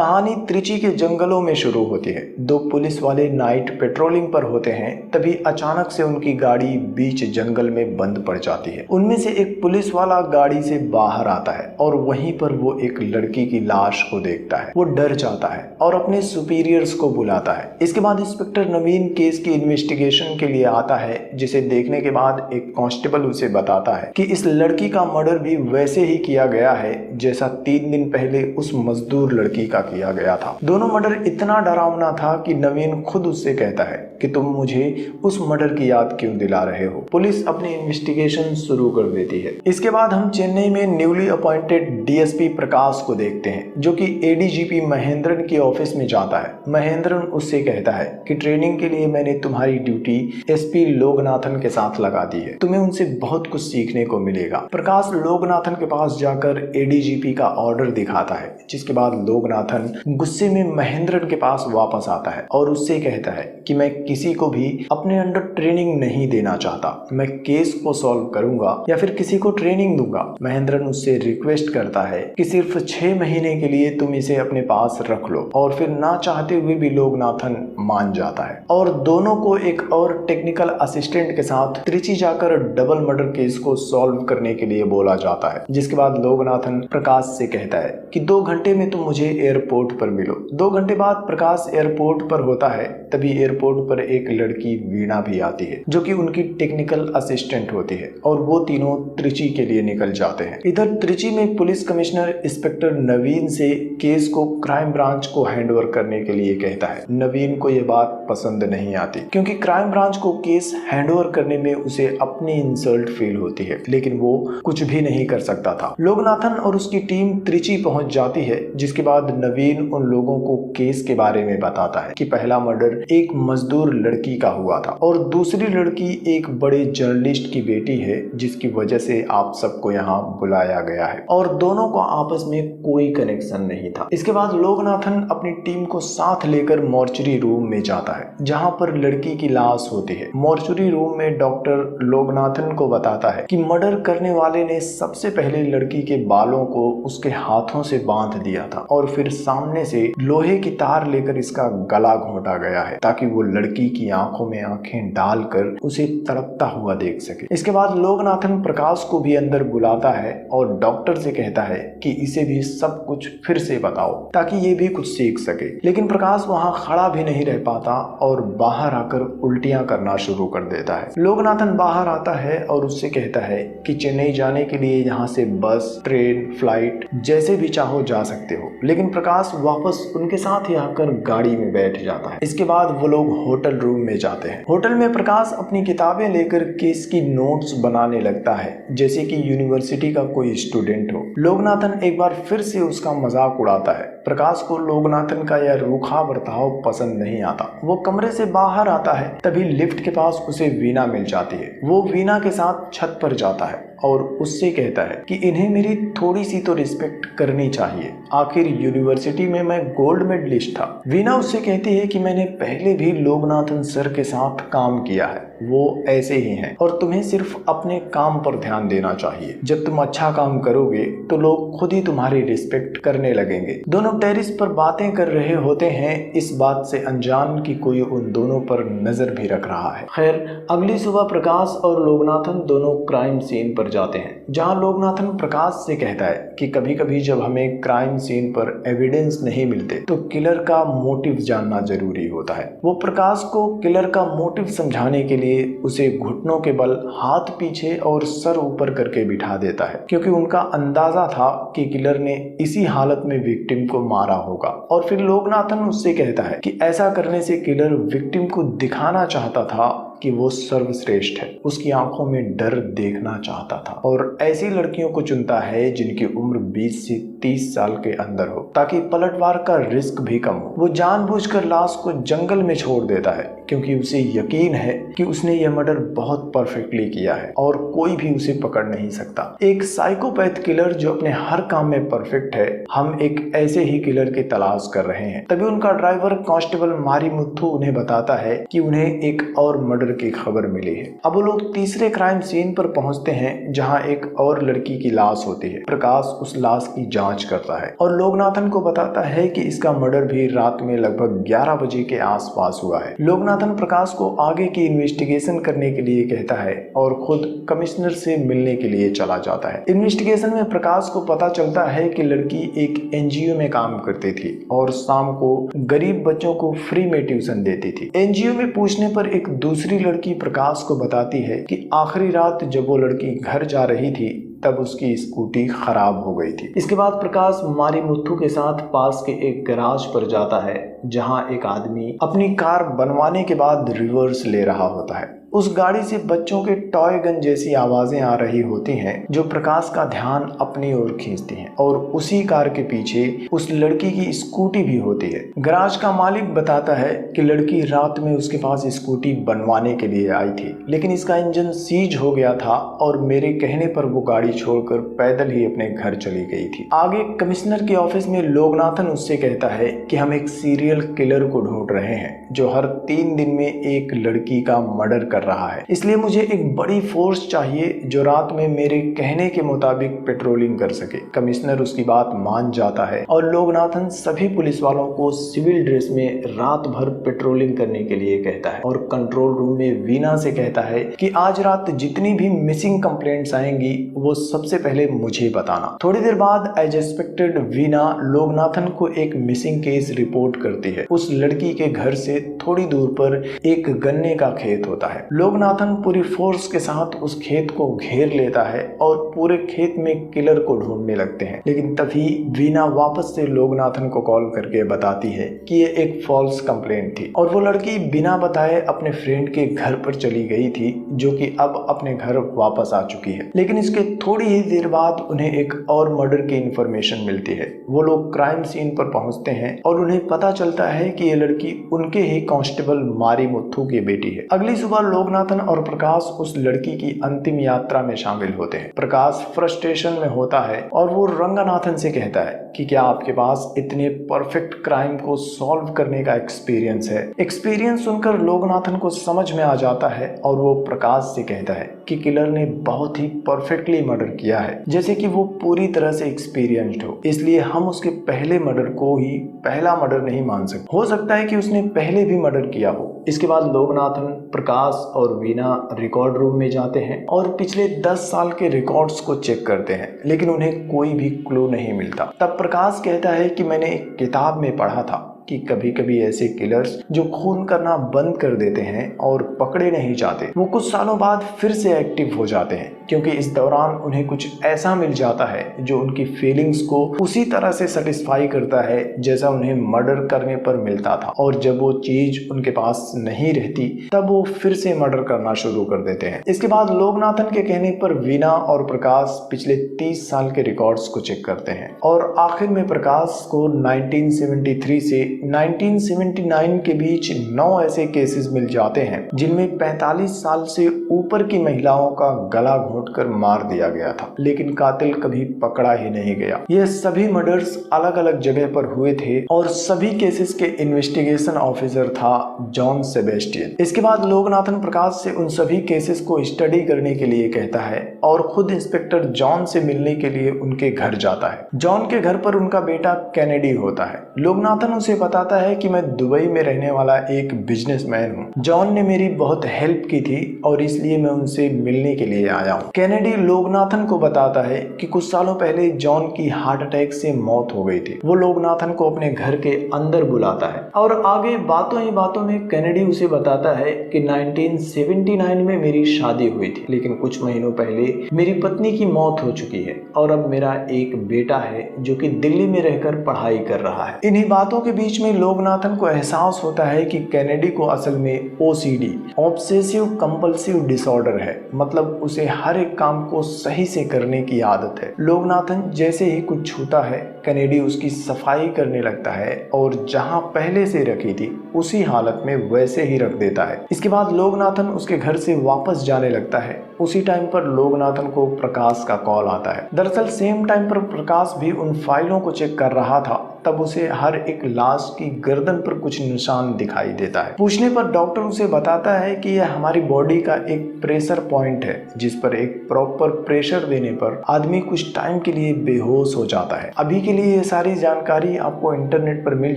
कहानी त्रिची के जंगलों में शुरू होती है। दो पुलिस वाले नाइट पेट्रोलिंग पर होते हैं, तभी अचानक से उनकी गाड़ी बीच जंगल में बंद पड़ जाती है। उनमें से एक पुलिस वाला गाड़ी से बाहर आता है और वहीं पर वो एक लड़की की लाश को देखता है। वो डर जाता है और अपने सुपीरियर्स को बुलाता है। इसके बाद इंस्पेक्टर नवीन केस की इन्वेस्टिगेशन के लिए आता है, जिसे देखने के बाद एक कांस्टेबल उसे बताता है कि इस लड़की का मर्डर भी वैसे ही किया गया है जैसा 3 दिन पहले उस मजदूर लड़की का किया गया था। दोनों मर्डर इतना डरावना था कि नवीन खुद उससे कहता है कि तुम मुझे उस मर्डर की याद क्यों दिला रहे हो। पुलिस अपनी इन्वेस्टिगेशन शुरू कर देती है। इसके बाद हम चेन्नई में न्यूली अपॉइंटेड डीएसपी प्रकाश को देखते हैं, जो कि एडीजीपी महेंद्रन के ऑफिस में जाता है। महेंद्रन उससे कहता है कि ट्रेनिंग के लिए मैंने तुम्हारी ड्यूटी एसपी लोगनाथन के साथ लगा दी है, तुम्हें उनसे बहुत कुछ सीखने को मिलेगा। प्रकाश लोगनाथन के पास जाकर एडीजीपी का ऑर्डर दिखाता है, जिसके बाद लोगनाथन गुस्से में महेंद्रन के पास वापस आता है और उससे कहता है कि मैं किसी को भी अपने अंडर ट्रेनिंग नहीं देना चाहता, मैं केस को सॉल्व करूंगा या फिर किसी को ट्रेनिंग दूंगा। महेंद्रन उससे रिक्वेस्ट करता है कि सिर्फ 6 महीने के लिए तुम इसे अपने पास रख लो, और फिर ना चाहते हुए भी लोगनाथन मान जाता है और दोनों को एक और टेक्निकल असिस्टेंट के साथ त्रिची जाकर डबल मर्डर केस को सॉल्व करने के लिए बोला जाता है। जिसके बाद लोगनाथन प्रकाश से कहता है कि 2 घंटे में तुम मुझे एयरपोर्ट पर मिलो। 2 घंटे बाद प्रकाश एयरपोर्ट पर होता है, तभी एयरपोर्ट पर एक लड़की वीणा भी आती है, जो कि उनकी टेक्निकल असिस्टेंट होती है, और वो तीनों त्रिची के लिए निकल जाते हैं। इधर त्रिची में पुलिस कमिश्नर इंस्पेक्टर नवीन से केस को क्राइम ब्रांच को हैंडओवर करने के लिए कहता है। नवीन को यह बात पसंद नहीं आती, क्योंकि क्राइम ब्रांच को केस हैंडओवर करने में उसे अपनी इंसल्ट फील होती है, लेकिन वो कुछ भी नहीं कर सकता था। लोगनाथन और उसकी टीम त्रिची पहुंच जाती है, जिसके बाद नवीन उन लोगों को केस के बारे में बताता है कि पहला मर्डर एक मजदूर लड़की का हुआ था और दूसरी लड़की एक बड़े जर्नलिस्ट की बेटी है, जिसकी वजह से आप सबको यहाँ बुलाया गया है, और दोनों को आपस में कोई कनेक्शन नहीं था। इसके बाद लोगनाथन अपनी टीम को साथ लेकर मॉर्चरी रूम में जाता है, जहाँ पर लड़की की लाश होती है। मॉर्चरी रूम में डॉक्टर लोगनाथन को बताता है कि मर्डर करने वाले ने सबसे पहले लड़की के बालों को उसके हाथों से बांध दिया था और फिर सामने से लोहे की तार लेकर इसका गला घोंटा गया है, ताकि वो लड़की की आंखों में आंखें डालकर उसे तड़पता हुआ देख सके। इसके बाद लोगनाथन प्रकाश को भी अंदर बुलाता है और डॉक्टर से कहता है कि इसे भी सब कुछ फिर से बताओ, ताकि ये भी कुछ सीख सके। लेकिन प्रकाश वहां खड़ा भी नहीं रह पाता और बाहर आकर उल्टियां करना शुरू कर देता है। लोगनाथन बाहर आता है और उससे कहता है कि चेन्नई जाने के लिए यहाँ से बस, ट्रेन, फ्लाइट जैसे भी चाहो जा सकते हो। लेकिन प्रकाश वापस उनके साथ ही आकर गाड़ी में बैठ जाता है। इसके बाद वो लोग होटल रूम में जाते हैं। होटल में प्रकाश अपनी किताबें लेकर केस की नोट्स बनाने लगता है, जैसे कि यूनिवर्सिटी का कोई स्टूडेंट हो। लोगनाथन एक बार फिर से उसका मजाक उड़ाता है। प्रकाश को लोगनाथन का यह रूखा बर्ताव पसंद नहीं आता। वो कमरे से बाहर आता है, तभी लिफ्ट के पास उसे वीणा मिल जाती है। वो वीणा के साथ छत पर जाता है और उससे कहता है कि इन्हें मेरी थोड़ी सी तो रिस्पेक्ट करनी चाहिए, आखिर यूनिवर्सिटी में मैं गोल्ड मेडलिस्ट था। वीणा उससे कहती है कि मैंने पहले भी लोगनाथन सर के साथ काम किया है, वो ऐसे ही हैं और तुम्हें सिर्फ अपने काम पर ध्यान देना चाहिए। जब तुम अच्छा काम करोगे तो लोग खुद ही तुम्हारी रिस्पेक्ट करने लगेंगे। दोनों टेरिस पर बातें कर रहे होते हैं, इस बात से अनजान कि कोई उन दोनों पर नजर भी रख रहा है। खैर, अगली सुबह प्रकाश और लोगनाथन दोनों क्राइम सीन पर जाते हैं, जहां लोगनाथन प्रकाश से कहता है कि कभी कभी जब हमें क्राइम सीन पर एविडेंस नहीं मिलते तो किलर का मोटिव जानना जरूरी होता है। वो प्रकाश को किलर का मोटिव समझाने के लिए उसे घुटनों के बल हाथ पीछे और सर ऊपर करके बिठा देता है, क्योंकि उनका अंदाजा था कि किलर ने इसी हालत में विक्टिम को मारा होगा। और फिर लोगनाथन उससे कहता है कि ऐसा करने से किलर विक्टिम को दिखाना चाहता था कि वो सर्वश्रेष्ठ है, उसकी आंखों में डर देखना चाहता था, और ऐसी लड़कियों को चुनता है जिनकी उम्र 20 से 30 साल के अंदर हो, ताकि पलटवार का रिस्क भी कम हो। वो जानबूझकर लाश को जंगल में छोड़ देता है, क्योंकि उसे यकीन है कि उसने यह मर्डर बहुत परफेक्टली किया है और कोई भी उसे पकड़ नहीं सकता। एक साइकोपैथ किलर जो अपने हर काम में परफेक्ट है, हम एक ऐसे ही किलर की तलाश कर रहे हैं। तभी उनका ड्राइवर कांस्टेबल मारीमुथु उन्हें बताता है कि उन्हें एक और मर्डर की खबर मिली है। अब वो लोग तीसरे क्राइम सीन पर पहुंचते हैं जहां एक और लड़की की लाश होती है। प्रकाश उस लाश की जांच करता है और लोकनाथन को बताता है कि इसका मर्डर भी रात में लगभग 11 बजे के आसपास हुआ है। लोकनाथन प्रकाश को आगे की इन्वेस्टिगेशन करने के लिए कहता है और खुद कमिश्नर से मिलने के लिए चला जाता है। इन्वेस्टिगेशन में प्रकाश को पता चलता है कि लड़की एक एनजीओ में काम करती थी और शाम को गरीब बच्चों को फ्री में ट्यूशन देती थी। एनजीओ में पूछने पर एक दूसरी लड़की प्रकाश को बताती है कि आखिरी रात जब वो लड़की घर जा रही थी तब उसकी स्कूटी खराब हो गई थी। इसके बाद प्रकाश मारीमुथु के साथ पास के एक गैराज पर जाता है जहां एक आदमी अपनी कार बनवाने के बाद रिवर्स ले रहा होता है। उस गाड़ी से बच्चों के टॉय गन जैसी आवाजें आ रही होती हैं जो प्रकाश का ध्यान अपनी ओर खींचती हैं और उसी कार के पीछे उस लड़की की स्कूटी भी होती है। गैराज का मालिक बताता है कि लड़की रात में उसके पास स्कूटी बनवाने के लिए आई थी, लेकिन इसका इंजन सीज हो गया था और मेरे कहने पर वो गाड़ी छोड़कर पैदल ही अपने घर चली गई थी। आगे कमिश्नर के ऑफिस में लोकनाथन उससे कहता है कि हम एक सीरियल किलर को ढूंढ रहे हैं जो हर 3 दिन में एक लड़की का मर्डर कर रहा है, इसलिए मुझे एक बड़ी फोर्स चाहिए जो रात में मेरे कहने के मुताबिक पेट्रोलिंग कर सके। कमिश्नर उसकी बात मान जाता है और लोकनाथन सभी पुलिस वालों को सिविल ड्रेस में रात भर पेट्रोलिंग करने के लिए कहता है और कंट्रोल रूम में वीना से कहता है कि आज रात जितनी भी मिसिंग कंप्लेंट्स आएंगी वो सबसे पहले मुझे बताना। थोड़ी देर बाद एज एक्सपेक्टेड वीना लोकनाथन को एक मिसिंग केस रिपोर्ट करती है। उस लड़की के घर से थोड़ी दूर पर एक गन्ने का खेत होता है। लोकनाथन पूरी फोर्स के साथ उस खेत को घेर लेता है और पूरे खेत में किलर को ढूंढने लगते हैं, लेकिन तभी वीना वापस से लोकनाथन को कॉल करके बताती है कि ये एक फॉल्स कंप्लेंट थी और वो लड़की बिना बताए अपने फ्रेंड के घर पर चली गई थी जो कि अब अपने घर वापस आ चुकी है। लेकिन इसके थोड़ी ही देर बाद उन्हें एक और मर्डर की इंफॉर्मेशन मिलती है। वो लोग क्राइम सीन पर पहुंचते हैं और उन्हें पता चलता है कि ये लड़की उनके ही कांस्टेबल मारीमुथु की बेटी है। अगली सुबह लोकनाथन और प्रकाश उस लड़की की अंतिम यात्रा में शामिल होते हैं। प्रकाश फ्रस्ट्रेशन में होता है और वो रंगनाथन से कहता है कि क्या आपके पास इतने परफेक्ट क्राइम को सॉल्व करने का एक्सपीरियंस है। एक्सपीरियंस सुनकर लोकनाथन को समझ में आ जाता है और वो प्रकाश से कहता है कि किलर ने बहुत ही परफेक्टली मर्डर किया है, जैसे कि वो पूरी तरह से एक्सपीरियंस्ड हो, इसलिए हम उसके पहले मर्डर को ही पहला मर्डर नहीं मान सकते। हो सकता है कि उसने पहले भी मर्डर किया हो। इसके बाद लोकनाथन, प्रकाश और वीना रिकॉर्ड रूम में जाते हैं और पिछले 10 साल के रिकॉर्ड्स को चेक करते हैं, लेकिन उन्हें कोई भी क्लू नहीं मिलता। तब प्रकाश कहता है कि मैंने एक किताब में पढ़ा था कि कभी कभी ऐसे किलर्स जो खून करना बंद कर देते हैं और पकड़े नहीं जाते, वो कुछ सालों बाद फिर से एक्टिव हो जाते हैं, क्योंकि इस दौरान उन्हें कुछ ऐसा मिल जाता है जो उनकी फीलिंग्स को उसी तरह से सेटिस्फाई करता है जैसा उन्हें मर्डर करने पर मिलता था। और जब वो चीज उनके पास नहीं रहती तब वो फिर से मर्डर करना शुरू कर देते हैं। इसके बाद लोकनाथन के कहने पर वीना और प्रकाश पिछले 30 साल के रिकॉर्ड्स को चेक करते हैं और आखिर में प्रकाश को 1973 से 1979 के बीच 9 ऐसे केसेस मिल जाते हैं जिनमें 45 साल से ऊपर की महिलाओं का गला घोंटकर मार दिया गया था, लेकिन कातिल कभी पकड़ा ही नहीं गया। यह सभी मर्डर्स अलग अलग जगह पर हुए थे और सभी केसेस के इन्वेस्टिगेशन ऑफिसर था जॉन सेबेस्टियन। इसके बाद लोकनाथन प्रकाश से उन सभी केसेस को स्टडी करने के लिए कहता है और खुद इंस्पेक्टर जॉन से मिलने के लिए उनके घर जाता है। जॉन के घर पर उनका बेटा कैनेडी होता है। लोकनाथन उसे बताता है कि मैं दुबई में रहने वाला एक बिजनेसमैन हूँ। जॉन ने मेरी बहुत हेल्प की थी और इसलिए मैं उनसे मिलने के लिए आया हूँ। कैनेडी लोकनाथन को बताता है कि कुछ सालों पहले जॉन की हार्ट अटैक से मौत हो गई थी। वो लोकनाथन को अपने घर के अंदर बुलाता है और आगे बातों ही बातों में कैनेडी उसे बताता है कि 1979 में मेरी शादी हुई थी, लेकिन कुछ महीनों पहले मेरी पत्नी की मौत हो चुकी है और अब मेरा एक बेटा है जो कि दिल्ली में रहकर पढ़ाई कर रहा है। इन्हीं बातों के बीच में लोकनाथन को एहसास होता है कि कैनेडी को असल में OCD ऑब्सेसिव कंपल्सिव डिसऑर्डर है, मतलब उसे हर एक काम को सही से करने की आदत है। लोकनाथन जैसे ही कुछ छूता है कैनेडी उसकी सफाई करने लगता है और जहां पहले से रखी थी उसी हालत में वैसे ही रख देता है। इसके बाद लोगनाथन उसके घर से वापस जाने लगता है। उसी टाइम पर लोगनाथन को प्रकाश का कॉल आता है। दरअसल सेम टाइम पर प्रकाश भी उन फाइलों को चेक कर रहा था, तब उसे हर एक लाश की गर्दन पर कुछ निशान दिखाई देता है। पूछने पर डॉक्टर उसे बताता है कि यह हमारी बॉडी का एक प्रेशर पॉइंट है, जिस पर एक प्रॉपर प्रेशर देने पर आदमी कुछ टाइम के लिए बेहोश हो जाता है। अभी के लिए ये सारी जानकारी आपको इंटरनेट पर मिल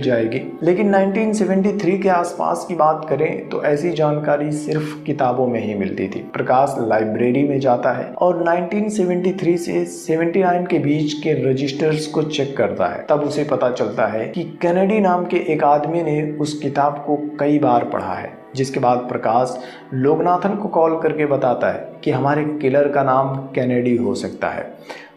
जाएगी, लेकिन 1973 के आसपास की बात करें तो ऐसी जानकारी सिर्फ किताबों में ही मिलती थी। प्रकाश लाइब्रेरी में जाता है और 1973 से 79 के बीच के रजिस्टर्स को चेक करता है। तब उसे पता चलता है कि कैनेडी नाम के एक आदमी ने उस किताब को कई बार पढ़ा है। जिसके बाद प्रकाश लोगनाथन को कॉल करके बताता है कि हमारे किलर का नाम कैनेडी हो सकता है।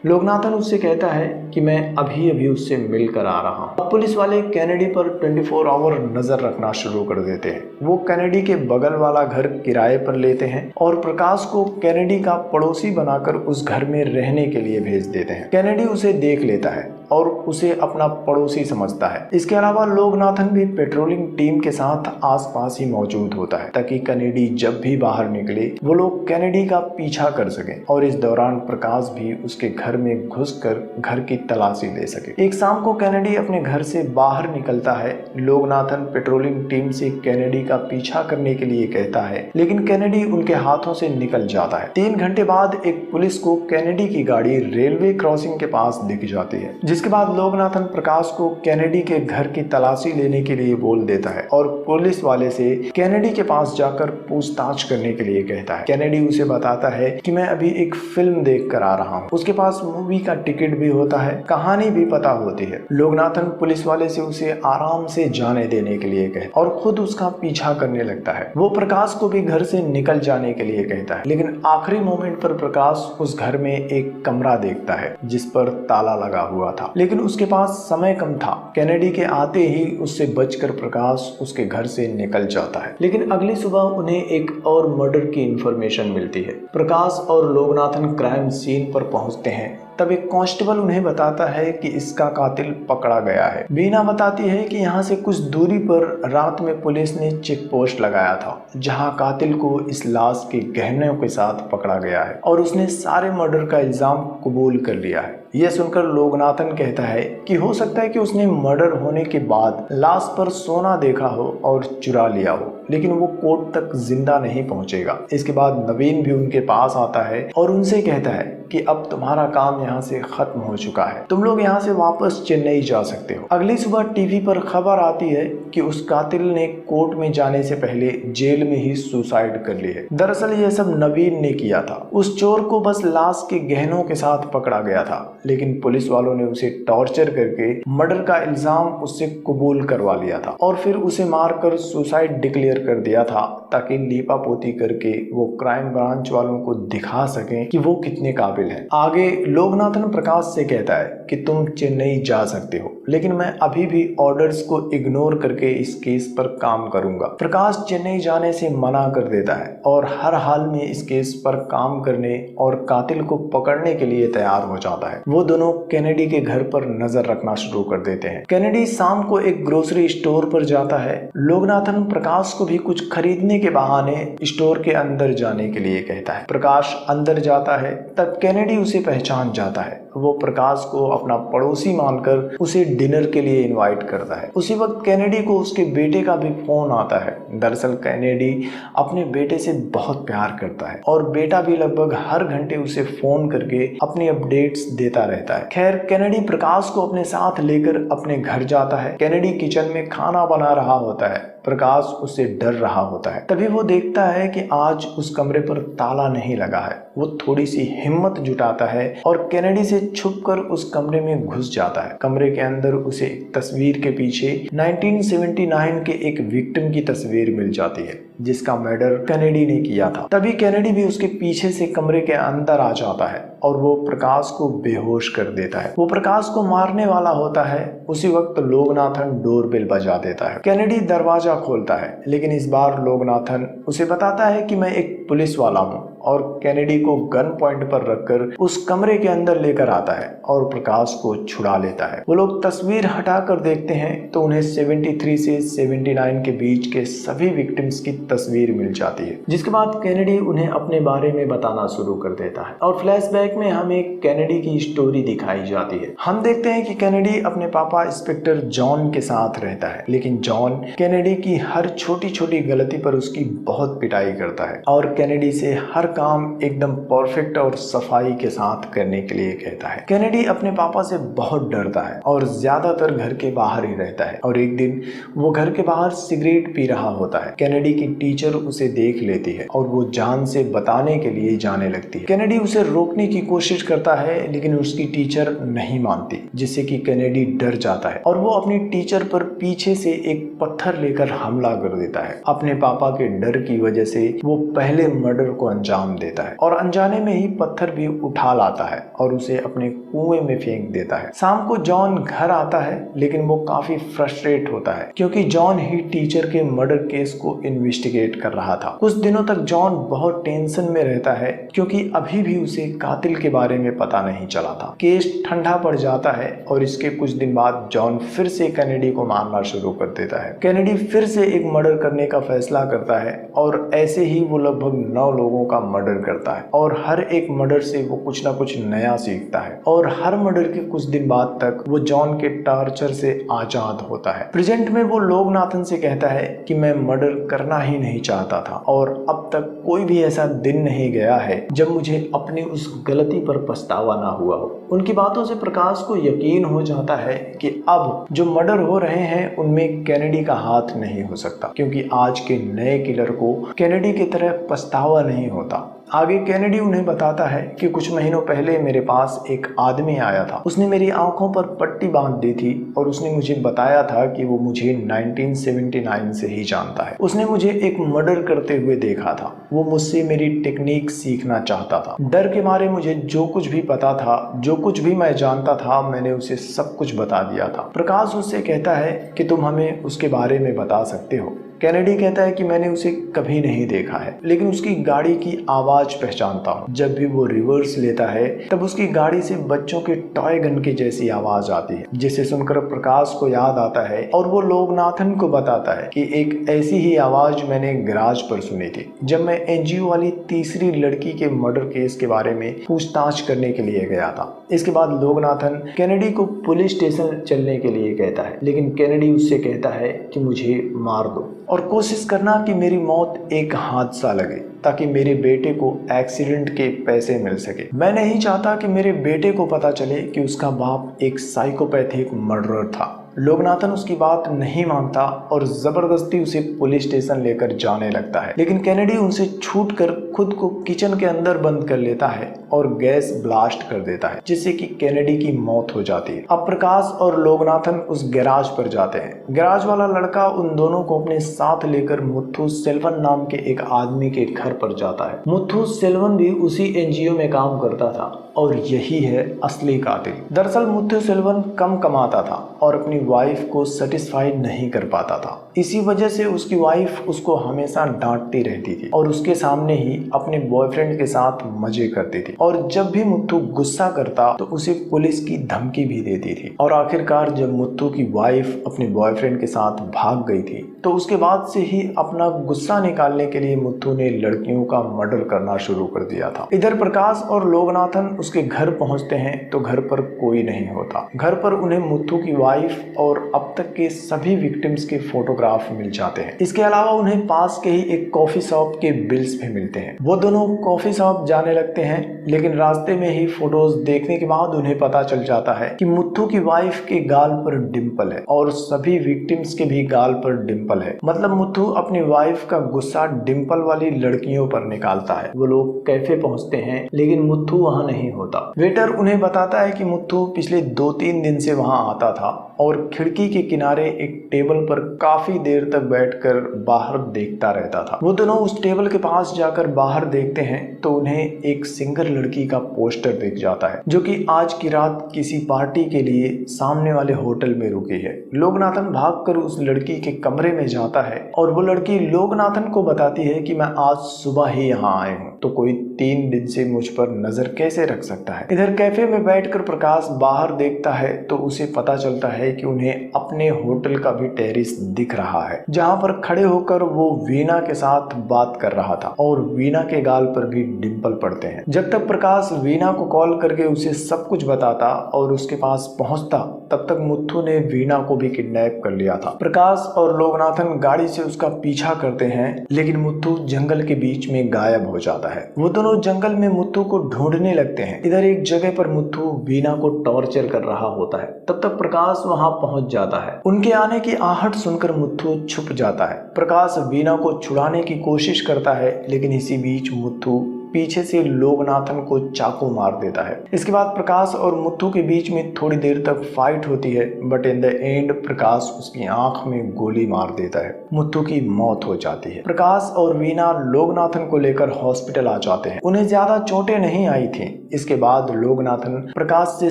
लोगनाथन उससे कहता है कि मैं अभी अभी उससे मिलकर आ रहा हूँ। पुलिस वाले कैनेडी पर 24 आवर नजर रखना शुरू कर देते हैं। वो कैनेडी के बगल वाला घर किराए पर लेते हैं और प्रकाश को कैनेडी का पड़ोसी बनाकर उस घर में रहने के लिए भेज देते हैं। कैनेडी उसे देख लेता है और उसे अपना पड़ोसी समझता है। इसके अलावा लोगनाथन भी पेट्रोलिंग टीम के साथ आसपास ही मौजूद होता है, ताकि कैनेडी जब भी बाहर निकले वो लोग कैनेडी का पीछा कर सकें और इस दौरान प्रकाश भी उसके घर में घुसकर घर की तलाशी ले सके। एक शाम को कैनेडी अपने घर से बाहर निकलता है। लोगनाथन पेट्रोलिंग टीम से कैनेडी का पीछा करने के लिए कहता है, लेकिन कैनेडी उनके हाथों से निकल जाता है। 3 घंटे बाद एक पुलिस को कैनेडी की गाड़ी रेलवे क्रॉसिंग के पास दिख जाती है, जिसके बाद लोगनाथन प्रकाश को कैनेडी के घर की तलाशी लेने के लिए बोल देता है और पुलिस वाले से कैनेडी के पास जाकर पूछताछ करने के लिए कहता है। कैनेडी उसे बताता है कि मैं अभी एक फिल्म देख कर आ रहा हूँ। उसके पास मूवी का टिकट भी होता है, कहानी भी पता होती है। लोगनाथन पुलिस वाले से उसे आराम से जाने देने के लिए कहता और खुद उसका पीछा करने लगता है। वो प्रकाश को भी घर से निकल जाने के लिए कहता है, लेकिन आखिरी मोमेंट पर प्रकाश उस घर में एक कमरा देखता है जिस पर ताला लगा हुआ था, लेकिन उसके पास समय कम था। कैनेडी के आते ही उससे बचकर प्रकाश उसके घर से निकल जाता है। लेकिन अगली सुबह उन्हें एक और मर्डर की इंफॉर्मेशन मिलती है। प्रकाश और लोगनाथन क्राइम सीन पर पहुंचते हैं। तब एक कांस्टेबल उन्हें बताता है कि इसका कातिल पकड़ा गया है। बीना बताती है कि यहाँ से कुछ दूरी पर रात में पुलिस ने चेक पोस्ट लगाया था, जहाँ कातिल को इस लाश के गहनों के साथ पकड़ा गया है और उसने सारे मर्डर का इल्जाम कबूल कर लिया है। यह सुनकर लोगनाथन कहता है कि हो सकता है कि उसने मर्डर होने के बाद लाश पर सोना देखा हो और चुरा लिया हो, लेकिन वो कोर्ट तक जिंदा नहीं पहुंचेगा। इसके बाद नवीन भी उनके पास आता है और उनसे कहता है कि अब तुम्हारा काम यहाँ से खत्म हो चुका है, तुम लोग यहाँ से वापस चेन्नई जा सकते हो। अगली सुबह टीवी पर खबर आती है कि उस कातिल ने कोर्ट में जाने से पहले जेल में ही सुसाइड कर ली है। दरअसल यह सब नवीन ने किया था। उस चोर को बस लाश के गहनों के साथ पकड़ा गया था, लेकिन पुलिस वालों ने उसे टॉर्चर करके मर्डर का इल्जाम उससे कबूल करवा लिया था और फिर उसे मारकर सुसाइड डिक्लेयर कर दिया था, ताकि लीपापोती करके वो क्राइम ब्रांच वालों को दिखा सकें कि वो कितने काबिल हैं। आगे लोगनाथन प्रकाश से कहता है कि तुम चेन्नई जा सकते हो, लेकिन मैं अभी भी ऑर्डर्स को इग्नोर करके इस केस पर काम करूंगा। प्रकाश चेन्नई जाने से मना कर देता है और हर हाल में इस केस पर काम करने और कातिल को पकड़ने के लिए तैयार हो जाता है। वो दोनों कैनेडी के घर पर नजर रखना शुरू कर देते हैं। कैनेडी शाम को एक ग्रोसरी स्टोर पर जाता है। लोगनाथन प्रकाश को भी कुछ खरीदने के बहाने स्टोर के अंदर जाने के लिए कहता है। प्रकाश अंदर जाता है, तब कैनेडी उसे पहचान जाता है। वो प्रकाश को अपना पड़ोसी मानकर उसे डिनर के लिए इनवाइट करता है। उसी वक्त कैनेडी को उसके बेटे का भी फोन आता है। दरअसल कैनेडी अपने बेटे से बहुत प्यार करता है और बेटा भी लगभग हर घंटे उसे फोन करके अपनी अपडेट्स देता रहता है। खैर कैनेडी प्रकाश को अपने साथ लेकर अपने घर जाता है। कैनेडी किचन में खाना बना रहा होता है। प्रकाश उससे डर रहा होता है। तभी वो देखता है कि आज उस कमरे पर ताला नहीं लगा है। वो थोड़ी सी हिम्मत जुटाता है और कैनेडी से छुपकर उस कमरे में घुस जाता है। कमरे के अंदर उसे एक तस्वीर के पीछे 1979 के एक विक्टिम की तस्वीर मिल जाती है, जिसका मर्डर कैनेडी ने किया था। तभी कैनेडी भी उसके पीछे से कमरे के अंदर आ जाता है और वो प्रकाश को बेहोश कर देता है। वो प्रकाश को मारने वाला होता है। उसी वक्त लोगनाथन डोरबेल बजा देता है। कैनेडी दरवाजा खोलता है, लेकिन इस बार लोगनाथन उसे बताता है कि मैं एक पुलिस वाला हूँ और कैनेडी को गन पॉइंट पर रखकर उस कमरे के अंदर लेकर आता है और प्रकाश को छुड़ा लेता है। वो लोग तस्वीर हटाकर देखते हैं तो उन्हें 73 से 79 के बीच के सभी विक्टिम्स की तस्वीर मिल जाती है, जिसके बाद कैनेडी उन्हें अपने बारे में बताना शुरू कर देता है। और फ्लैशबैक में हमें कैनेडी की स्टोरी दिखाई जाती है। हम देखते हैं कि कैनेडी अपने पापा इंस्पेक्टर जॉन के साथ रहता है, लेकिन जॉन कैनेडी की हर छोटी छोटी गलती पर उसकी बहुत पिटाई करता है और कैनेडी से हर काम एकदम परफेक्ट और सफाई के साथ करने के लिए कहता है। कैनेडी अपने पापा से बहुत डरता है और ज्यादातर घर के बाहर ही रहता है। और एक दिन वो घर के बाहर सिगरेट पी रहा होता है। कैनेडी की टीचर उसे देख लेती है और वो जान से बताने के लिए जाने लगती है। कैनेडी उसे रोकने की कोशिश करता है, लेकिन उसकी टीचर नहीं मानती, जिससे कि कैनेडी डर जाता है और वो अपनी टीचर पर पीछे से एक पत्थर लेकर हमला कर देता है। अपने पापा के डर की वजह से वो पहले मर्डर को अंजाम देता है और अनजाने में ही पत्थर भी उठा लाता है और उसे अपने कुएं में फेंक देता है। शाम को जॉन घर आता है, लेकिन वो काफी फ्रस्ट्रेट होता है क्योंकि जॉन ही टीचर के मर्डर केस को इन्वेस्टिगेट कर रहा था। कुछ दिनों तक जॉन बहुत टेंशन में रहता है क्योंकि अभी भी उसे कातिल के बारे में पता नहीं चला था। केस ठंडा पड़ जाता है और इसके कुछ दिन बाद जॉन फिर से कैनेडी को मारना शुरू कर देता है। कैनेडी फिर से एक मर्डर करने का फैसला करता है और ऐसे ही वो लगभग 9 लोगों का मर्डर करता है और हर एक मर्डर से वो कुछ ना कुछ नया सीखता है और हर मर्डर के कुछ दिन बाद तक वो जॉन के टॉर्चर से आजाद होता है। प्रेजेंट में वो लोगनाथन से कहता है कि मैं मर्डर करना ही नहीं चाहता था और अब तक कोई भी ऐसा दिन नहीं गया है जब मुझे अपनी उस गलती पर पछतावा ना हुआ हो। उनकी बातों से प्रकाश को यकीन हो जाता है कि अब जो मर्डर हो रहे हैं उनमें कैनेडी का हाथ नहीं हो सकता, क्योंकि आज के नए किलर को कैनेडी की तरह पछतावा नहीं होता। आगे कैनेडी उन्हें बताता है कि कुछ महीनों पहले मेरे पास एक आदमी आया था। उसने मेरी आंखों पर पट्टी बांध दी थी और उसने मुझे बताया था कि वो मुझे 1979 से ही जानता है। उसने मुझे एक मर्डर करते हुए देखा था। वो मुझसे मेरी टेक्निक सीखना चाहता था। डर के मारे मुझे जो कुछ भी पता था, जो कुछ भी मैं जानता था, मैंने उसे सब कुछ बता दिया था। प्रकाश उससे कहता है कि तुम हमें उसके बारे में बता सकते हो। कैनेडी कहता है कि मैंने उसे कभी नहीं देखा है, लेकिन उसकी गाड़ी की आवाज पहचानता हूँ। जब भी वो रिवर्स लेता है तब उसकी गाड़ी से बच्चों के टॉय गन की जैसी आवाज आती है, जिसे सुनकर प्रकाश को याद आता है और वो लोगनाथन को बताता है कि एक ऐसी ही आवाज मैंने गैराज पर सुनी थी जब मैं एनजीओ वाली तीसरी लड़की के मर्डर केस के बारे में पूछताछ करने के लिए गया था। इसके बाद लोगनाथन कैनेडी को पुलिस स्टेशन चलने के लिए कहता है, लेकिन कैनेडी उससे कहता है कि मुझे मार दो और कोशिश करना कि मेरी मौत एक हादसा लगे ताकि मेरे बेटे को एक्सीडेंट के पैसे मिल सके। मैं नहीं चाहता कि मेरे बेटे को पता चले कि उसका बाप एक साइकोपैथिक मर्डरर था। लोगनाथन उसकी बात नहीं मानता और जबरदस्ती उसे पुलिस स्टेशन लेकर जाने लगता है, लेकिन कैनेडी उनसे छूटकर खुद को किचन के अंदर बंद कर लेता है और गैस ब्लास्ट कर देता है, जिससे कि कैनेडी की मौत हो जाती है। अब प्रकाश और लोगनाथन उस गैराज पर जाते हैं। गैराज वाला लड़का उन दोनों को अपने साथ लेकर मुथु सेल्वन नाम के एक आदमी के घर पर जाता है। मुथु सेल्वन भी उसी एनजीओ में काम करता था और यही है असली कातिल। दरअसल मुथु सेल्वन कम कमाता था और अपनी वाइफ को सेटिस्फाइड नहीं कर पाता था। इसी वजह से उसकी वाइफ उसको हमेशा डांटती रहती थी और उसके सामने ही अपने बॉयफ्रेंड के साथ मजे करती थी। और जब भी मुथु गुस्सा करता तो उसे पुलिस की धमकी भी देती थी। और आखिरकार जब मुथु की वाइफ अपने बॉयफ्रेंड के साथ भाग गई थी तो उसके बाद से ही अपना गुस्सा निकालने के लिए मुथु ने लड़कियों का मर्डर करना शुरू कर दिया था। इधर प्रकाश और लोगनाथन उसके घर पहुंचते हैं तो घर पर कोई नहीं होता। घर पर उन्हें मुथु की वाइफ और अब तक के सभी विक्टिम्स के फोटोग्राफ मिल जाते हैं। इसके अलावा उन्हें पास के ही एक कॉफी शॉप के बिल्स भी मिलते हैं। वो दोनों कॉफी शॉप जाने लगते हैं, लेकिन रास्ते में ही फोटोज देखने के बाद उन्हें पता चल जाता है कि मुथु की वाइफ के गाल पर डिंपल है और सभी विक्टिम्स के भी गाल पर डिंपल है। मतलब मुथु अपनी वाइफ का गुस्सा डिंपल वाली लड़कियों पर निकालता है। वो लोग कैफे पहुंचते हैं, लेकिन मुथु वहां नहीं होता। वेटर उन्हें बताता है कि मुथु पिछले 2-3 दिन से वहां आता था और खिड़की के किनारे एक टेबल पर काफी देर तक बैठकर बाहर देखता रहता था। वो दोनों उस टेबल के पास जाकर बाहर देखते हैं तो उन्हें एक सिंगर लड़की का पोस्टर दिख जाता है जो कि आज की रात किसी पार्टी के लिए सामने वाले होटल में रुकी है। लोकनाथन भागकर उस लड़की के कमरे में जाता है और वो लड़की लोकनाथन को बताती है कि मैं आज सुबह ही यहाँ आए हूँ, तो कोई 3 दिन से मुझ पर नजर कैसे रख सकता है। इधर कैफे में बैठकर प्रकाश बाहर देखता है तो उसे पता चलता है कि उन्हें अपने होटल का भी टेरिस दिख रहा है, जहाँ पर खड़े होकर वो वीणा के साथ बात कर रहा था और वीणा के गाल पर भी डिंपल पड़ते हैं। जब तक प्रकाश वीणा को कॉल करके उसे सब कुछ बताता और उसके पास पहुंचता तब तक मुथ्थू ने वीणा को भी किडनैप कर लिया था। प्रकाश और लोकनाथन गाड़ी से उसका पीछा करते हैं लेकिन मुथ्थू जंगल के बीच में गायब हो जाता है। वो दोनों जंगल में मुथ्थू को ढूंढने लगते हैं। इधर एक जगह पर मुथ्थू वीणा को टॉर्चर कर रहा होता है, तब तक प्रकाश वहां पहुंच जाता है। उनके आने की आहट सुनकर मुथ्थू छुप जाता है। प्रकाश वीणा को छुड़ाने की कोशिश करता है लेकिन इसी बीच मुथ्थू पीछे से लोकनाथन को चाकू मार देता है। इसके बाद प्रकाश और मुथ्थू के बीच में थोड़ी देर तक फाइट होती है बट इन द एंड प्रकाश उसकी आंख में गोली मार देता है। मुथ्थू की मौत हो जाती है। प्रकाश और वीणा लोकनाथन को लेकर हॉस्पिटल आ जाते हैं। उन्हें ज्यादा चोटें नहीं आई थी। इसके बाद लोकनाथन प्रकाश से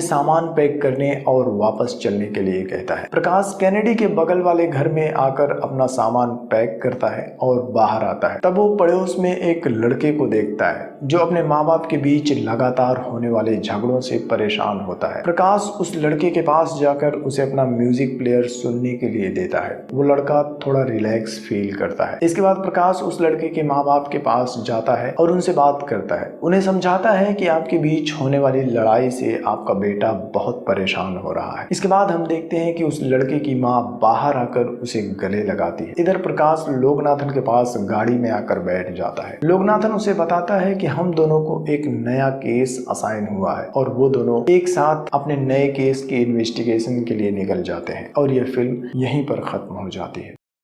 सामान पैक करने और वापस चलने के लिए कहता है। प्रकाश कैनेडी के बगल वाले घर में आकर अपना सामान पैक करता है और बाहर आता है। तब वो पड़ोस में एक लड़के को देखता है जो अपने माँ बाप के बीच लगातार होने वाले झगड़ों से परेशान होता है। प्रकाश उस लड़के के पास जाकर उसे अपना म्यूजिक प्लेयर सुनने के लिए देता है। वो लड़का थोड़ा रिलैक्स फील करता है। इसके बाद प्रकाश उस लड़के के माँ बाप के पास जाता है और उनसे बात करता है। उन्हें समझाता है कि आपके बीच होने वाली लड़ाई से आपका बेटा बहुत परेशान हो रहा है। इसके बाद हम देखते हैं कि उस लड़के की माँ बाहर आकर उसे गले लगाती है। इधर प्रकाश लोकनाथन के पास गाड़ी में आकर बैठ जाता है। लोकनाथन उसे बताता है कि हम दोनों को एक नया केस असाइन हुआ है और वो दोनों एक साथ अपने नए केस की इन्वेस्टिगेशन के लिए निकल जाते हैं और यह फिल्म यहीं पर खत्म हो जाती है।